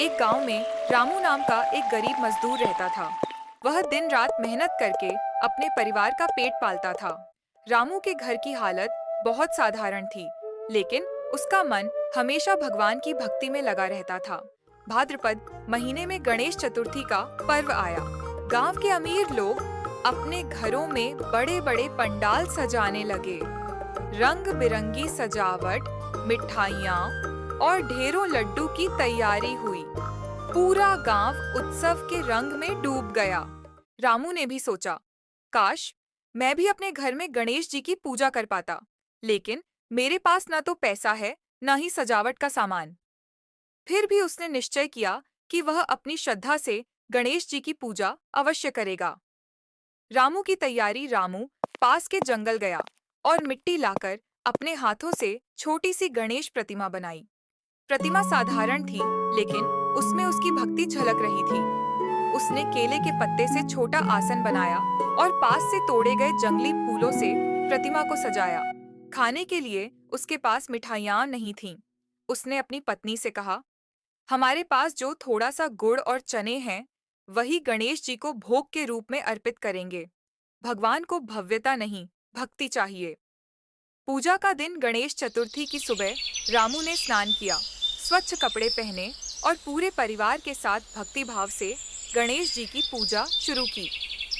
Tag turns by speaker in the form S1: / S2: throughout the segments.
S1: एक गांव में रामू नाम का एक गरीब मजदूर रहता था। वह दिन रात मेहनत करके अपने परिवार का पेट पालता था। रामू के घर की हालत बहुत साधारण थी, लेकिन उसका मन हमेशा भगवान की भक्ति में लगा रहता था। भाद्रपद महीने में गणेश चतुर्थी का पर्व आया। गांव के अमीर लोग अपने घरों में बड़े बड़े पंडाल सजाने लगे। रंग बिरंगी सजावट, मिठाइयाँ और ढेरों लड्डू की तैयारी हुई। पूरा गांव उत्सव के रंग में डूब गया। रामू ने भी सोचा, काश मैं भी अपने घर में गणेश जी की पूजा कर पाता, लेकिन मेरे पास न तो पैसा है, न ही सजावट का सामान। फिर भी उसने निश्चय किया कि वह अपनी श्रद्धा से गणेश जी की पूजा अवश्य करेगा। रामू पास के जंगल गया और मिट्टी लाकर अपने हाथों से छोटी सी गणेश प्रतिमा बनाई। प्रतिमा साधारण थी, लेकिन उसमें उसकी भक्ति झलक रही थी। उसने केले के पत्ते से छोटा आसन बनाया और पास से तोड़े गए जंगली फूलों से प्रतिमा को सजाया। खाने के लिए उसके पास मिठाइयाँ नहीं थीं। उसने अपनी पत्नी से कहा, हमारे पास जो थोड़ा सा गुड़ और चने हैं, वही गणेश जी को भोग के रूप में अर्पित करेंगे। भगवान को भव्यता नहीं, भक्ति चाहिए। पूजा का दिन गणेश चतुर्थी की सुबह रामू ने स्नान किया, स्वच्छ कपड़े पहने और पूरे परिवार के साथ भक्ति भाव से गणेश जी की पूजा शुरू की।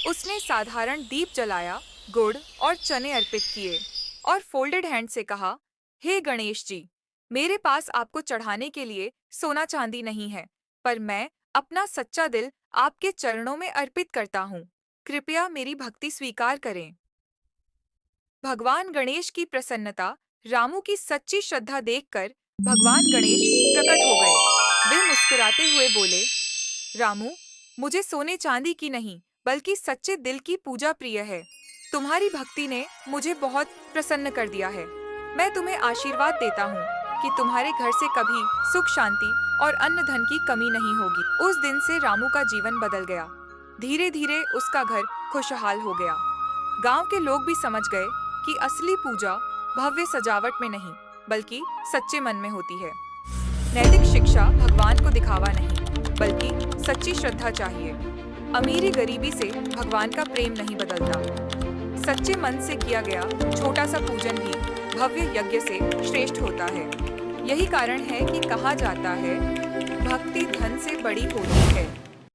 S1: उसने साधारण दीप जलाया, गुड़ और चने अर्पित किए और फोल्डेड हैंड से कहा, हे गणेश जी, मेरे पास आपको चढ़ाने के लिए सोना चांदी नहीं है, पर मैं अपना सच्चा दिल आपके चरणों में अर्पित करता हूँ। कृपया मेरी भक्ति स्वीकार करें। भगवान गणेश की प्रसन्नता, रामू की सच्ची श्रद्धा देखकर भगवान गणेश प्रकट हो गए। वे मुस्कुराते हुए बोले, रामू, मुझे सोने चांदी की नहीं, बल्कि सच्चे दिल की पूजा प्रिय है। तुम्हारी भक्ति ने मुझे बहुत प्रसन्न कर दिया है। मैं तुम्हें आशीर्वाद देता हूँ कि तुम्हारे घर से कभी सुख शांति और अन्न धन की कमी नहीं होगी। उस दिन से रामू का जीवन बदल गया। धीरे धीरे उसका घर खुशहाल हो गया। गांव के लोग भी समझ गए कि असली पूजा भव्य सजावट में नहीं, बल्कि सच्चे मन में होती है। नैतिक शिक्षा भगवान को दिखावा नहीं, बल्कि सच्ची श्रद्धा चाहिए। अमीरी गरीबी से भगवान का प्रेम नहीं बदलता। सच्चे मन से किया गया छोटा सा पूजन भी भव्य यज्ञ से श्रेष्ठ होता है। यही कारण है कि कहा जाता है, भक्ति धन से बड़ी होती है।